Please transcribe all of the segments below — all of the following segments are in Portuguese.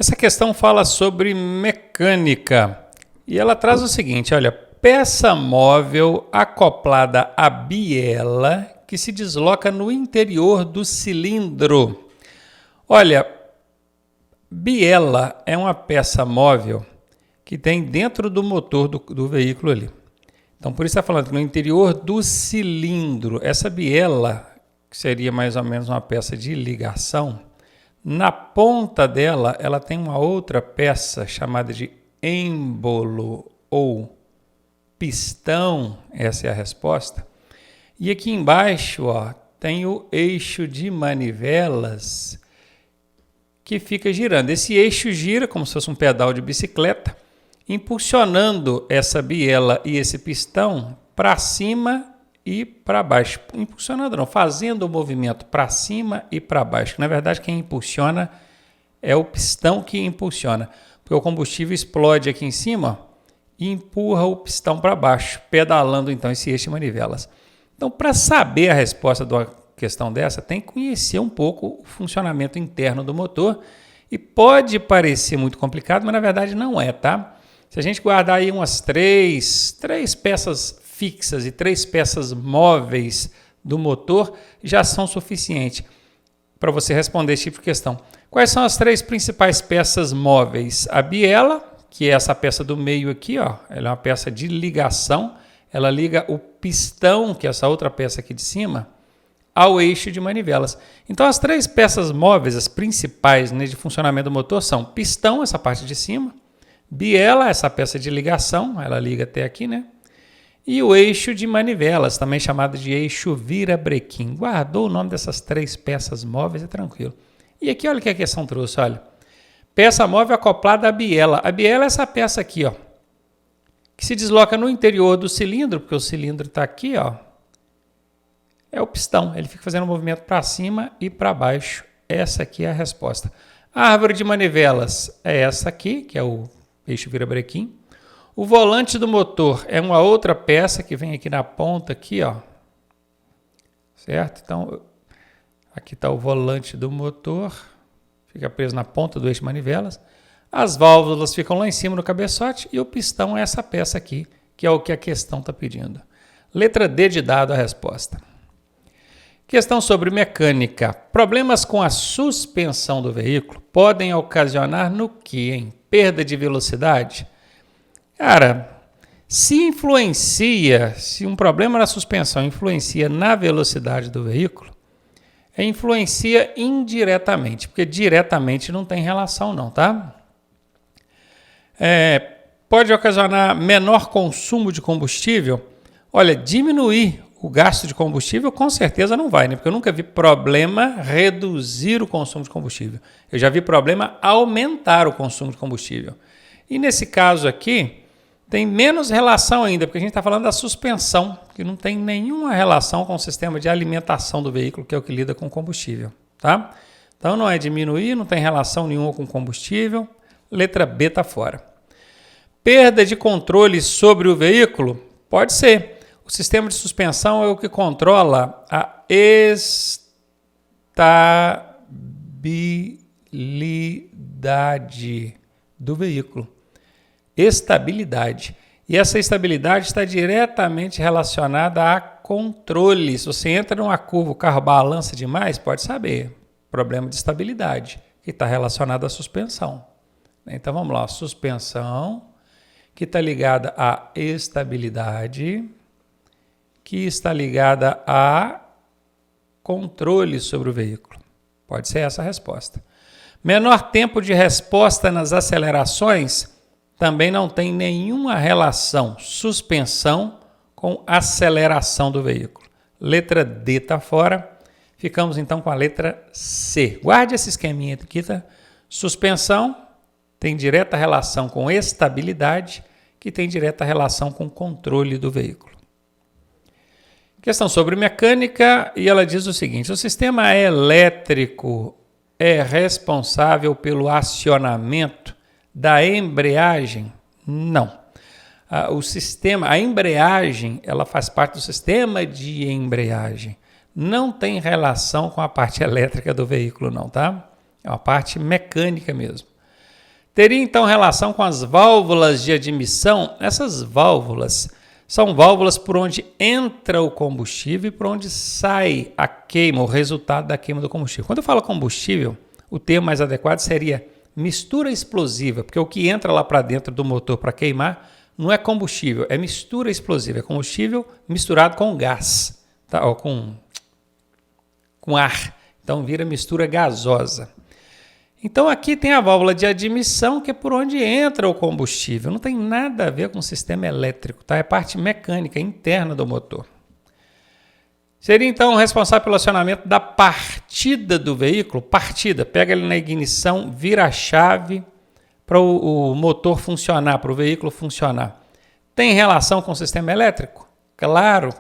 Essa questão fala sobre mecânica e ela traz o seguinte, olha, peça móvel acoplada à biela que se desloca no interior do cilindro. Olha, biela é uma peça móvel que tem dentro do motor do veículo ali. Então, por isso está falando que no interior do cilindro, essa biela, que seria mais ou menos uma peça de ligação, na ponta dela, ela tem uma outra peça chamada de êmbolo ou pistão, essa é a resposta. E aqui embaixo, ó, tem o eixo de manivelas que fica girando. Esse eixo gira como se fosse um pedal de bicicleta, impulsionando essa biela e esse pistão para cima e para baixo. Impulsionando não, fazendo o movimento para cima e para baixo. Na verdade, quem impulsiona é o pistão que impulsiona, porque o combustível explode aqui em cima e empurra o pistão para baixo, pedalando então esse eixo de manivelas. Então, para saber a resposta de uma questão dessa, tem que conhecer um pouco o funcionamento interno do motor e pode parecer muito complicado, mas na verdade não é, tá? Se a gente guardar aí umas três peças fixas e 3 peças móveis do motor, já são suficientes para você responder esse tipo de questão. Quais são as 3 principais peças móveis? A biela, que é essa peça do meio aqui, ó, ela é uma peça de ligação, ela liga o pistão, que é essa outra peça aqui de cima, ao eixo de manivelas. Então as 3 peças móveis, as principais, né, de funcionamento do motor são pistão, essa parte de cima, biela, essa peça de ligação, ela liga até aqui, né? E o eixo de manivelas, também chamado de eixo virabrequim. Guardou o nome dessas 3 peças móveis, é tranquilo. E aqui olha o que a questão trouxe, olha. Peça móvel acoplada à biela. A biela é essa peça aqui, ó, que se desloca no interior do cilindro, porque o cilindro está aqui, ó. É o pistão, ele fica fazendo um movimento para cima e para baixo. Essa aqui é a resposta. A árvore de manivelas é essa aqui, que é o eixo virabrequim. O volante do motor é uma outra peça que vem aqui na ponta, aqui, ó. Certo? Então, aqui está o volante do motor, fica preso na ponta do eixo de manivelas. As válvulas ficam lá em cima no cabeçote e o pistão é essa peça aqui, que é o que a questão está pedindo. Letra D de dado a resposta. Questão sobre mecânica. Problemas com a suspensão do veículo podem ocasionar no quê, hein? Perda de velocidade? Cara, se um problema na suspensão influencia na velocidade do veículo, influencia indiretamente, porque diretamente não tem relação não, tá? Pode ocasionar menor consumo de combustível? Olha, diminuir o gasto de combustível com certeza não vai, né? Porque eu nunca vi problema reduzir o consumo de combustível. Eu já vi problema aumentar o consumo de combustível. E nesse caso aqui, tem menos relação ainda, porque a gente está falando da suspensão, que não tem nenhuma relação com o sistema de alimentação do veículo, que é o que lida com combustível, tá? Então não é diminuir, não tem relação nenhuma com combustível. Letra B está fora. Perda de controle sobre o veículo? Pode ser. O sistema de suspensão é o que controla a estabilidade do veículo. Estabilidade. E essa estabilidade está diretamente relacionada a controle. Se você entra numa curva, o carro balança demais, pode saber. Problema de estabilidade, que está relacionado à suspensão. Então vamos lá, suspensão, que está ligada à estabilidade, que está ligada a controle sobre o veículo. Pode ser essa a resposta. Menor tempo de resposta nas acelerações também não tem nenhuma relação suspensão com aceleração do veículo. Letra D está fora. Ficamos então com a letra C. Guarde esse esqueminha aqui, tá? Suspensão tem direta relação com estabilidade, que tem direta relação com controle do veículo. Questão sobre mecânica, e ela diz o seguinte: o sistema elétrico é responsável pelo acionamento da embreagem? Não. A embreagem, ela faz parte do sistema de embreagem. Não tem relação com a parte elétrica do veículo, não, tá? É uma parte mecânica mesmo. Teria então relação com as válvulas de admissão. Essas válvulas são válvulas por onde entra o combustível e por onde sai a queima, o resultado da queima do combustível. Quando eu falo combustível, o termo mais adequado seria mistura explosiva, porque o que entra lá para dentro do motor para queimar não é combustível, é mistura explosiva, é combustível misturado com gás, tá? Ou com ar, então vira mistura gasosa. Então aqui tem a válvula de admissão, que é por onde entra o combustível, não tem nada a ver com o sistema elétrico, tá? É parte mecânica interna do motor. Seria então responsável pelo acionamento da partida do veículo. Partida, pega ele na ignição, vira a chave para o motor funcionar, para o veículo funcionar. Tem relação com o sistema elétrico? Claro,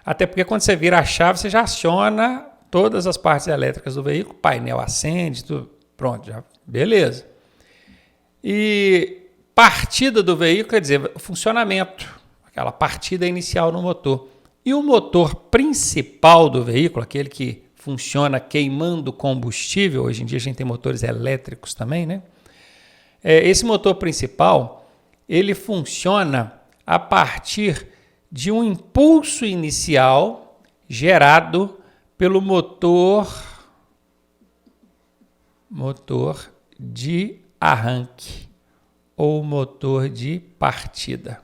até porque quando você vira a chave, você já aciona todas as partes elétricas do veículo, painel acende, tudo, pronto, já, beleza. E partida do veículo quer dizer funcionamento, aquela partida inicial no motor. E o motor principal do veículo, aquele que funciona queimando combustível, hoje em dia a gente tem motores elétricos também, né? Esse motor principal, ele funciona a partir de um impulso inicial gerado pelo motor de arranque ou motor de partida.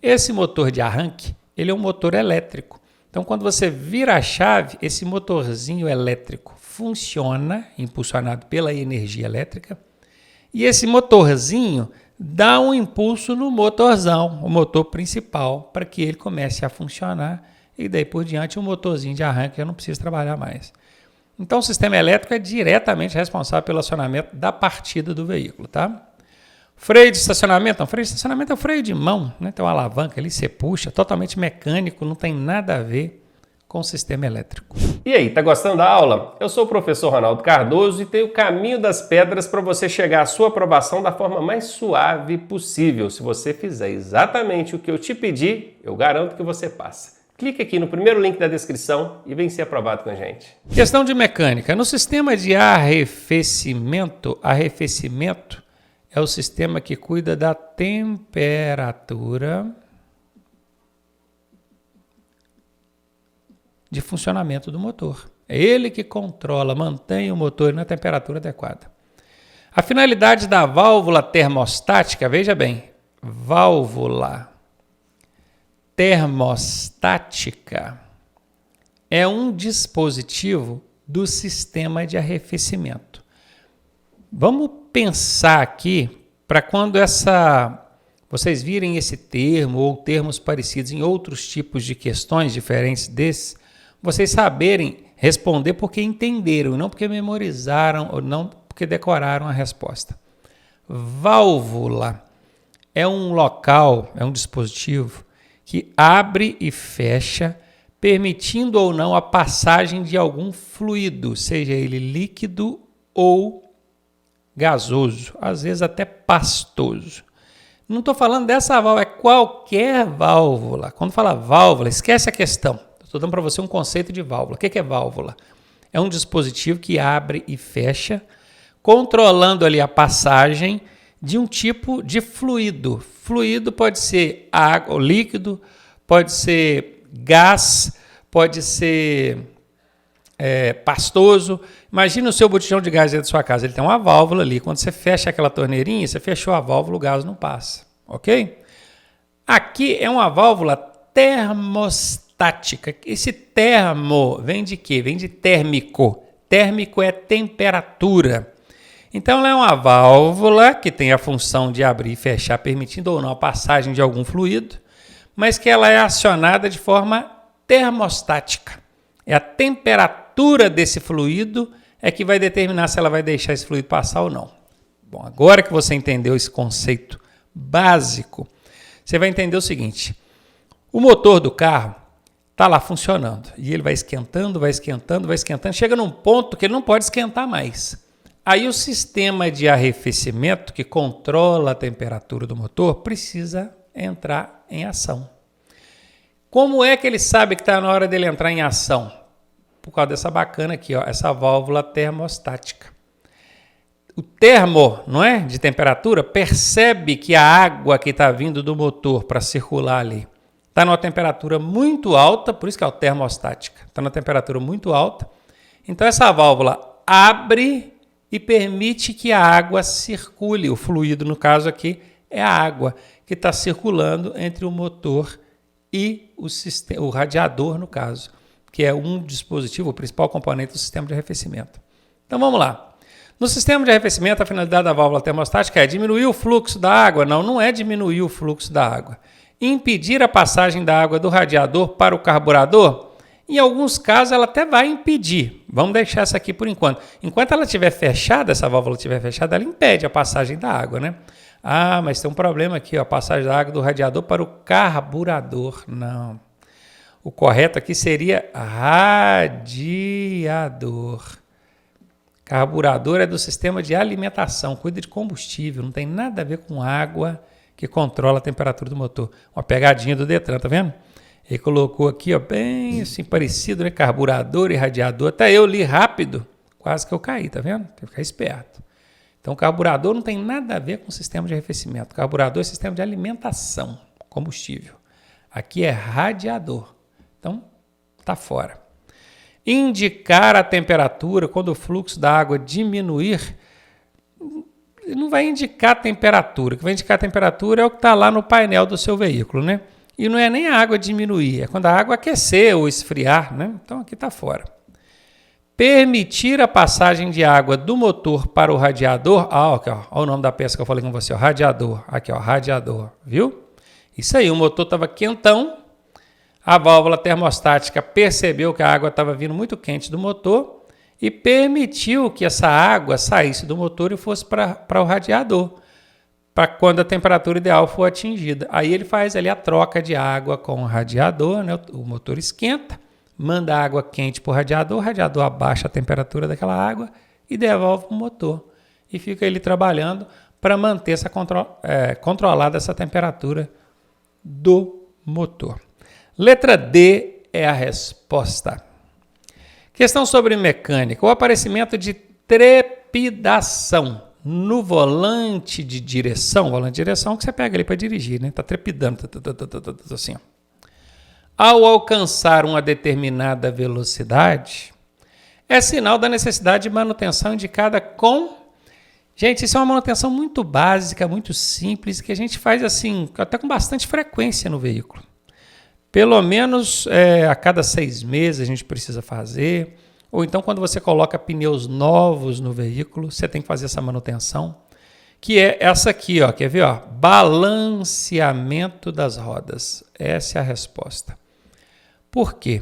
Esse motor de arranque, ele é um motor elétrico. Então, quando você vira a chave, esse motorzinho elétrico funciona, impulsionado pela energia elétrica, e esse motorzinho dá um impulso no motorzão, o motor principal, para que ele comece a funcionar, e daí por diante o motorzinho de arranque eu não preciso trabalhar mais. Então, o sistema elétrico é diretamente responsável pelo acionamento da partida do veículo, tá? Freio de estacionamento? Não, freio de estacionamento é o freio de mão, né? Tem uma alavanca ali, você puxa, totalmente mecânico, não tem nada a ver com o sistema elétrico. E aí, tá gostando da aula? Eu sou o professor Ronaldo Cardoso e tenho o caminho das pedras para você chegar à sua aprovação da forma mais suave possível. Se você fizer exatamente o que eu te pedi, eu garanto que você passa. Clique aqui no primeiro link da descrição e vem ser aprovado com a gente. Questão de mecânica. No sistema de arrefecimento é o sistema que cuida da temperatura de funcionamento do motor. É ele que controla, mantém o motor na temperatura adequada. A finalidade da válvula termostática, veja bem, válvula termostática é um dispositivo do sistema de arrefecimento. Vamos pensar aqui para quando vocês virem esse termo ou termos parecidos em outros tipos de questões diferentes desses, vocês saberem responder porque entenderam, não porque memorizaram ou não porque decoraram a resposta. Válvula é um local, é um dispositivo que abre e fecha, permitindo ou não a passagem de algum fluido, seja ele líquido ou gasoso, às vezes até pastoso. Não estou falando dessa válvula, é qualquer válvula. Quando fala válvula, esquece a questão. Estou dando para você um conceito de válvula. O que é válvula? É um dispositivo que abre e fecha, controlando ali a passagem de um tipo de fluido. Fluido pode ser água, ou líquido, pode ser gás, pode ser pastoso. Imagina o seu botijão de gás dentro da sua casa. Ele tem uma válvula ali. Quando você fecha aquela torneirinha, você fechou a válvula, o gás não passa. Ok? Aqui é uma válvula termostática. Esse termo vem de quê? Vem de térmico. Térmico é temperatura. Então, ela é uma válvula que tem a função de abrir e fechar, permitindo ou não a passagem de algum fluido, mas que ela é acionada de forma termostática. É a temperatura desse fluido é que vai determinar se ela vai deixar esse fluido passar ou não. Bom, agora que você entendeu esse conceito básico, você vai entender o seguinte: o motor do carro está lá funcionando e ele vai esquentando, chega num ponto que ele não pode esquentar mais. Aí o sistema de arrefecimento, que controla a temperatura do motor, precisa entrar em ação. Como é que ele sabe que está na hora dele entrar em ação? Por causa dessa bacana aqui, ó, essa válvula termostática. o termo, não é, de temperatura, percebe que a água que está vindo do motor para circular ali está numa temperatura muito alta, por isso que é a termostática, está numa temperatura muito alta. Então essa válvula abre e permite que a água circule, o fluido no caso aqui é a água que está circulando entre o motor e o radiador no caso, que é um dispositivo, o principal componente do sistema de arrefecimento. Então vamos lá. No sistema de arrefecimento, a finalidade da válvula termostática é diminuir o fluxo da água. Não é diminuir o fluxo da água. Impedir a passagem da água do radiador para o carburador, em alguns casos ela até vai impedir. Vamos deixar essa aqui por enquanto. Enquanto ela estiver fechada, essa válvula estiver fechada, ela impede a passagem da água, né? Ah, mas tem um problema aqui, ó, a passagem da água do radiador para o carburador. Não. O correto aqui seria radiador. Carburador é do sistema de alimentação, cuida de combustível, não tem nada a ver com água que controla a temperatura do motor. Uma pegadinha do Detran, tá vendo? Ele colocou aqui, ó, bem assim parecido, né? Carburador e radiador. Até eu li rápido, quase que eu caí, tá vendo? Tem que ficar esperto. Então, carburador não tem nada a ver com o sistema de arrefecimento. Carburador é sistema de alimentação, combustível. Aqui é radiador. Então, tá fora. Indicar a temperatura quando o fluxo da água diminuir, não vai indicar a temperatura. O que vai indicar a temperatura é o que está lá no painel do seu veículo, né? E não é nem a água diminuir, é quando a água aquecer ou esfriar, né? Então aqui está fora. Permitir a passagem de água do motor para o radiador. Aqui, ó, olha o nome da peça que eu falei com você, ó, radiador. Aqui, ó, radiador, viu? Isso aí, o motor estava quentão. A válvula termostática percebeu que a água estava vindo muito quente do motor e permitiu que essa água saísse do motor e fosse para o radiador, para quando a temperatura ideal for atingida. Aí ele faz ali a troca de água com o radiador, né? O motor esquenta, manda a água quente para o radiador abaixa a temperatura daquela água e devolve para o motor. E fica ele trabalhando para manter controlada essa temperatura do motor. Letra D é a resposta. Questão sobre mecânica. O aparecimento de trepidação no volante de direção. Volante de direção que você pega ali para dirigir, né? Está trepidando, assim. Ao alcançar uma determinada velocidade, é sinal da necessidade de manutenção indicada com... Gente, isso é uma manutenção muito básica, muito simples, que a gente faz assim, até com bastante frequência no veículo. Pelo menos a cada 6 meses a gente precisa fazer, ou então quando você coloca pneus novos no veículo, você tem que fazer essa manutenção, que é essa aqui, ó, quer ver? Ó, balanceamento das rodas. Essa é a resposta. Por quê?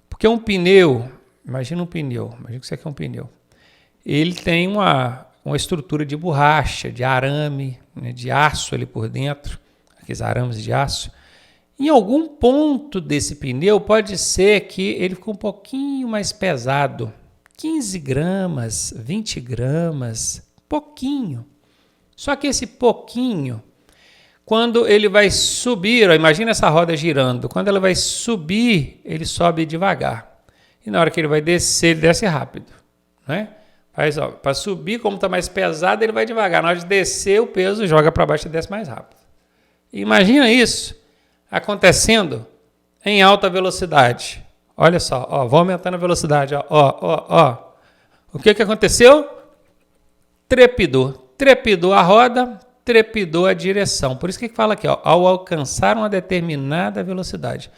Porque um pneu, imagina que isso aqui é um pneu, ele tem uma estrutura de borracha, de arame, né, de aço ali por dentro, aqueles arames de aço. Em algum ponto desse pneu pode ser que ele ficou um pouquinho mais pesado, 15 gramas, 20 gramas, pouquinho. Só que esse pouquinho, quando ele vai subir, ó, imagina essa roda girando, quando ela vai subir, ele sobe devagar. E na hora que ele vai descer, ele desce rápido, né? Para subir, como está mais pesado, ele vai devagar. Na hora de descer, o peso joga para baixo e desce mais rápido. Imagina isso acontecendo em alta velocidade. Olha só, ó, vou aumentando a velocidade. Ó. O que aconteceu? Trepidou a roda, trepidou a direção. Por isso que fala aqui, ó, ao alcançar uma determinada velocidade.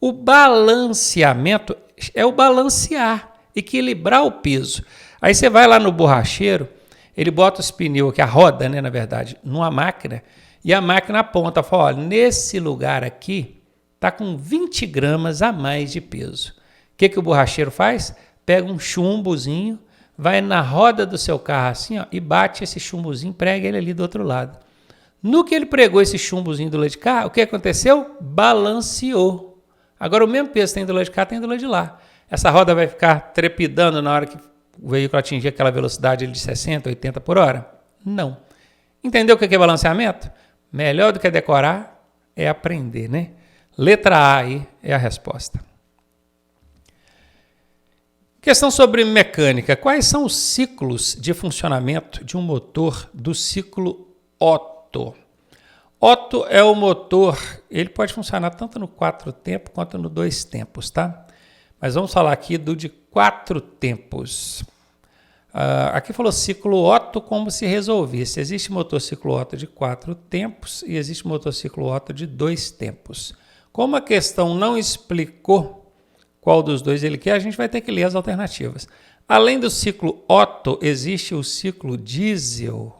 O balanceamento é o balancear, equilibrar o peso. Aí você vai lá no borracheiro, ele bota os pneus aqui, a roda, né, na verdade, numa máquina, e a máquina aponta, fala, olha, nesse lugar aqui está com 20 gramas a mais de peso. O que o borracheiro faz? Pega um chumbozinho, vai na roda do seu carro assim, ó, e bate esse chumbozinho, prega ele ali do outro lado. No que ele pregou esse chumbozinho do lado de cá, o que aconteceu? Balanceou. Agora o mesmo peso tem do lado de cá, tem do lado de lá. Essa roda vai ficar trepidando na hora que o veículo atingir aquela velocidade de 60, 80 por hora? Não. Entendeu o que é balanceamento? Melhor do que decorar é aprender, né? Letra A aí é a resposta. Questão sobre mecânica. Quais são os ciclos de funcionamento de um motor do ciclo Otto? Otto é o motor, ele pode funcionar tanto no 4 tempos quanto no 2 tempos, tá? Mas vamos falar aqui do de 4 tempos. Aqui falou ciclo Otto, como se resolvesse. Existe motor ciclo Otto de 4 tempos e existe motor ciclo Otto de 2 tempos. Como a questão não explicou qual dos dois ele quer, a gente vai ter que ler as alternativas. Além do ciclo Otto, existe o ciclo diesel.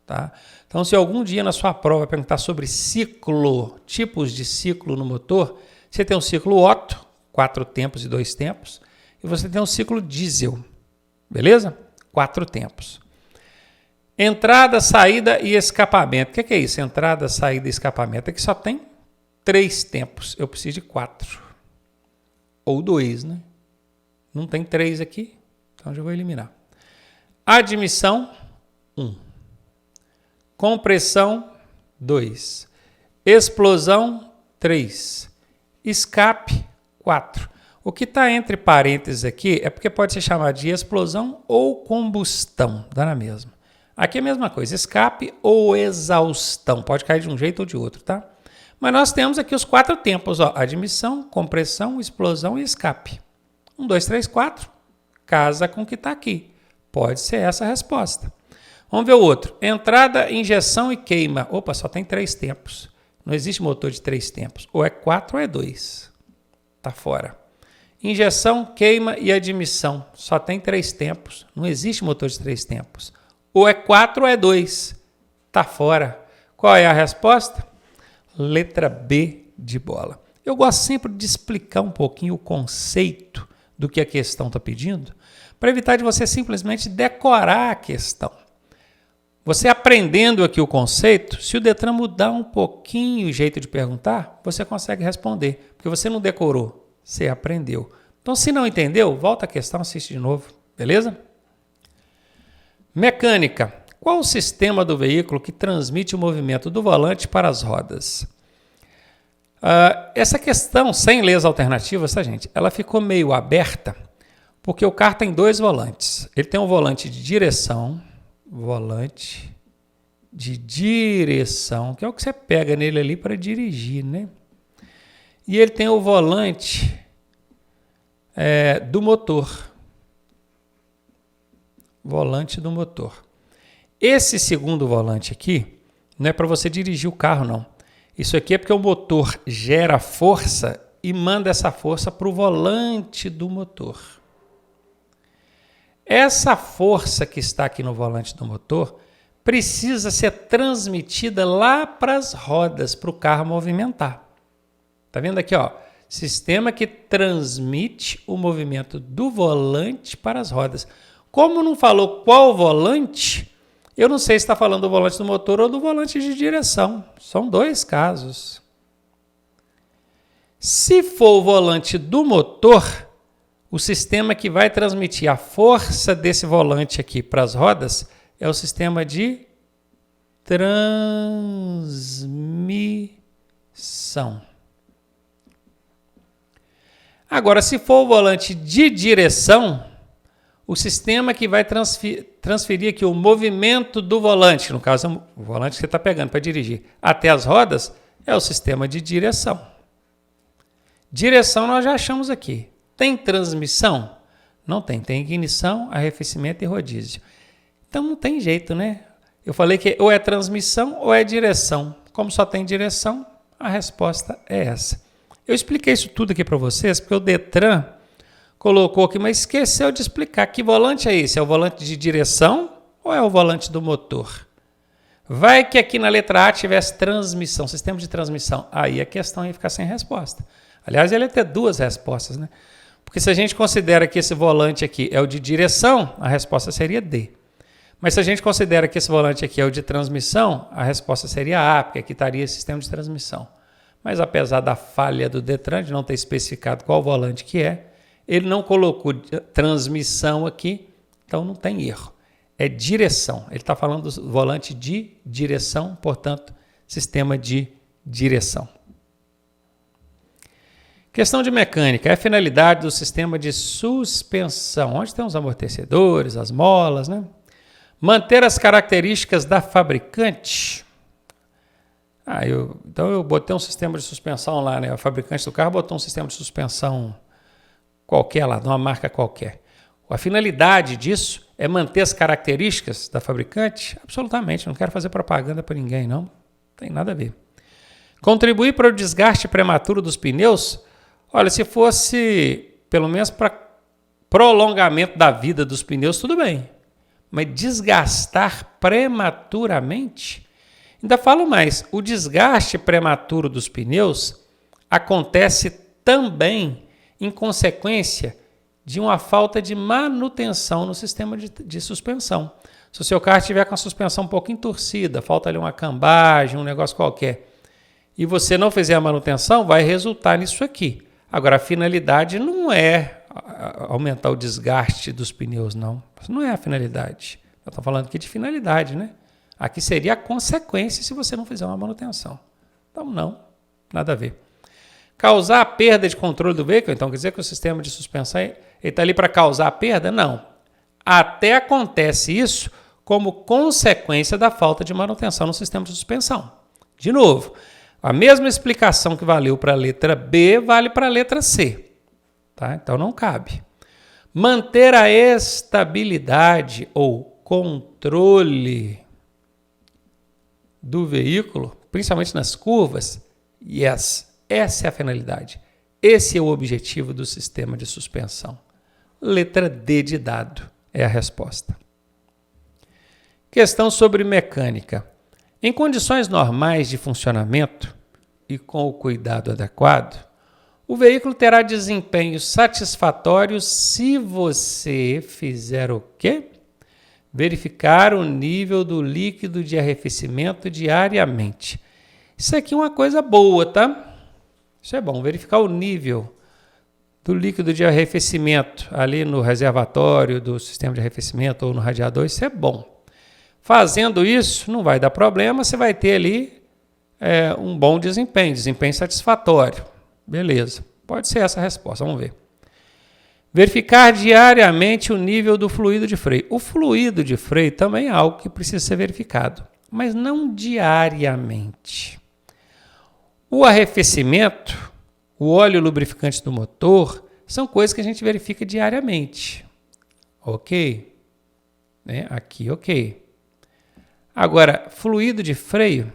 Tá? Então, se algum dia na sua prova perguntar sobre ciclo, tipos de ciclo no motor, você tem um ciclo Otto, 4 tempos e 2 tempos, e você tem um ciclo diesel. Beleza? 4 tempos. Entrada, saída e escapamento. O que é isso? Entrada, saída e escapamento. Aqui só tem 3 tempos. Eu preciso de 4. Ou 2, né? Não tem 3 aqui, então já vou eliminar. Admissão, 1. Compressão, 2. Explosão, 3. Escape, 4. O que está entre parênteses aqui é porque pode ser chamado de explosão ou combustão, dá na mesma. Aqui é a mesma coisa, escape ou exaustão, pode cair de um jeito ou de outro, tá? Mas nós temos aqui os 4 tempos, ó, admissão, compressão, explosão e escape. 1, 2, 3, 4, casa com o que está aqui. Pode ser essa a resposta. Vamos ver o outro. Entrada, injeção e queima. Opa, só tem 3 tempos. Não existe motor de 3 tempos. Ou é 4 ou é 2. Está fora. Injeção, queima e admissão. Só tem 3 tempos. Não existe motor de 3 tempos. Ou é 4 ou é 2. Está fora. Qual é a resposta? Letra B de bola. Eu gosto sempre de explicar um pouquinho o conceito do que a questão está pedindo, para evitar de você simplesmente decorar a questão. Você aprendendo aqui o conceito, se o Detran mudar um pouquinho o jeito de perguntar, você consegue responder, porque você não decorou, você aprendeu. Então, se não entendeu, volta a questão, assiste de novo, beleza? Mecânica. Qual o sistema do veículo que transmite o movimento do volante para as rodas? Essa questão, sem ler as alternativas, tá, gente? Ela ficou meio aberta, porque o carro tem 2 volantes. Ele tem um volante de direção, que é o que você pega nele ali para dirigir, né? E ele tem o volante do motor. Volante do motor. Esse segundo volante aqui não é para você dirigir o carro, não. Isso aqui é porque o motor gera força e manda essa força para o volante do motor. Essa força que está aqui no volante do motor precisa ser transmitida lá para as rodas, para o carro movimentar. Tá vendo aqui, ó? Sistema que transmite o movimento do volante para as rodas. Como não falou qual volante, eu não sei se está falando do volante do motor ou do volante de direção. São 2 casos. Se for o volante do motor, o sistema que vai transmitir a força desse volante aqui para as rodas é o sistema de transmissão. Agora, se for o volante de direção, o sistema que vai transferir aqui o movimento do volante, no caso o volante que você está pegando para dirigir, até as rodas, é o sistema de direção. Direção nós já achamos aqui. Tem transmissão? Não tem. Tem ignição, arrefecimento e rodízio. Então não tem jeito, né? Eu falei que ou é transmissão ou é direção. Como só tem direção, a resposta é essa. Eu expliquei isso tudo aqui para vocês porque o Detran colocou aqui, mas esqueceu de explicar que volante é esse. É o volante de direção ou é o volante do motor? Vai que aqui na letra A tivesse transmissão, sistema de transmissão. Aí a questão ia ficar sem resposta. Aliás, ele ia ter 2 respostas, né? Porque se a gente considera que esse volante aqui é o de direção, a resposta seria D. Mas se a gente considera que esse volante aqui é o de transmissão, a resposta seria A, porque aqui estaria esse sistema de transmissão. Mas apesar da falha do Detran de não ter especificado qual volante que é, ele não colocou transmissão aqui, então não tem erro. É direção. Ele está falando do volante de direção, portanto, sistema de direção. Questão de mecânica. É a finalidade do sistema de suspensão, onde tem os amortecedores, as molas, né? Manter as características da fabricante. Então eu botei um sistema de suspensão lá, né? O fabricante do carro botou um sistema de suspensão qualquer lá, de uma marca qualquer. A finalidade disso é manter as características da fabricante? Absolutamente, não quero fazer propaganda para ninguém, não tem nada a ver. Contribuir para o desgaste prematuro dos pneus? Olha, se fosse pelo menos para prolongamento da vida dos pneus, tudo bem. Mas desgastar prematuramente? Ainda falo mais, o desgaste prematuro dos pneus acontece também em consequência de uma falta de manutenção no sistema de suspensão. Se o seu carro estiver com a suspensão um pouco entorcida, falta ali uma cambagem, um negócio qualquer, e você não fizer a manutenção, vai resultar nisso aqui. Agora, a finalidade não é aumentar o desgaste dos pneus, não. Isso não é a finalidade. Eu estou falando aqui de finalidade, né? Aqui seria a consequência se você não fizer uma manutenção. Então, não, nada a ver. Causar a perda de controle do veículo, então quer dizer que o sistema de suspensão está ali para causar a perda? Não. Até acontece isso como consequência da falta de manutenção no sistema de suspensão. De novo, a mesma explicação que valeu para a letra B vale para a letra C. Tá? Então não cabe. Manter a estabilidade ou controle do veículo, principalmente nas curvas, essa é a finalidade. Esse é o objetivo do sistema de suspensão. Letra D de dado é a resposta. Questão sobre mecânica. Em condições normais de funcionamento e com o cuidado adequado, o veículo terá desempenho satisfatório se você fizer o quê? Verificar o nível do líquido de arrefecimento diariamente. Isso aqui é uma coisa boa, tá? Isso é bom, verificar o nível do líquido de arrefecimento ali no reservatório do sistema de arrefecimento ou no radiador, isso é bom. Fazendo isso, não vai dar problema, você vai ter ali um bom desempenho satisfatório. Beleza, pode ser essa a resposta, vamos ver. Verificar diariamente o nível do fluido de freio. O fluido de freio também é algo que precisa ser verificado, mas não diariamente. O arrefecimento, o óleo lubrificante do motor, são coisas que a gente verifica diariamente. Ok? Né? Aqui, ok. Agora, fluido de freio,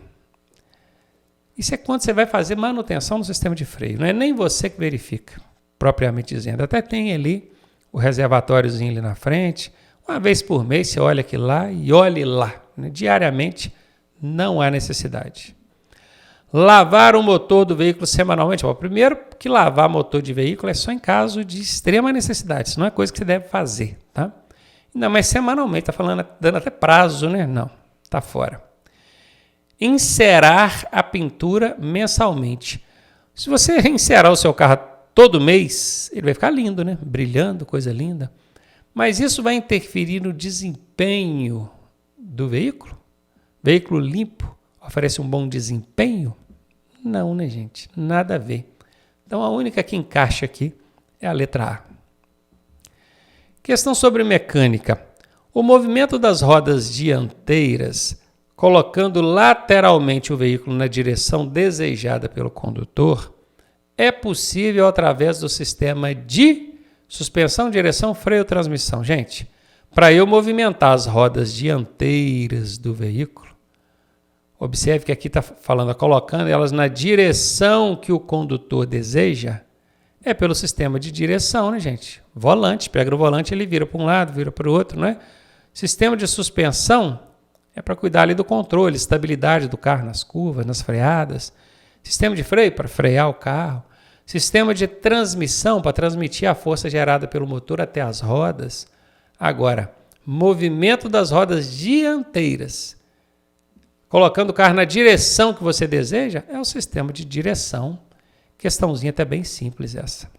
isso é quando você vai fazer manutenção no sistema de freio. Não é nem você que verifica, propriamente dizendo. Até tem ali o reservatóriozinho ali na frente. Uma vez por mês você olha aqui lá e olhe lá. Né? Diariamente não há necessidade. Lavar o motor do veículo semanalmente. Bom, primeiro que lavar motor de veículo é só em caso de extrema necessidade. Isso não é coisa que você deve fazer, tá? Ainda mais semanalmente, tá falando, dando até prazo, né? Não, tá fora. Encerar a pintura mensalmente. Se você encerar o seu carro todo mês, ele vai ficar lindo, né? Brilhando, coisa linda. Mas isso vai interferir no desempenho do veículo? Veículo limpo oferece um bom desempenho? Não, né, gente? Nada a ver. Então, a única que encaixa aqui é a letra A. Questão sobre mecânica. O movimento das rodas dianteiras, colocando lateralmente o veículo na direção desejada pelo condutor, é possível através do sistema de suspensão, direção, freio, transmissão. Gente, para eu movimentar as rodas dianteiras do veículo, observe que aqui está falando, colocando elas na direção que o condutor deseja, é pelo sistema de direção, né, gente? Volante, pega o volante, ele vira para um lado, vira para o outro, não é? Sistema de suspensão é para cuidar ali do controle, estabilidade do carro nas curvas, nas freadas. Sistema de freio para frear o carro. Sistema de transmissão para transmitir a força gerada pelo motor até as rodas. Agora, movimento das rodas dianteiras, colocando o carro na direção que você deseja, é o sistema de direção. Questãozinha até bem simples essa.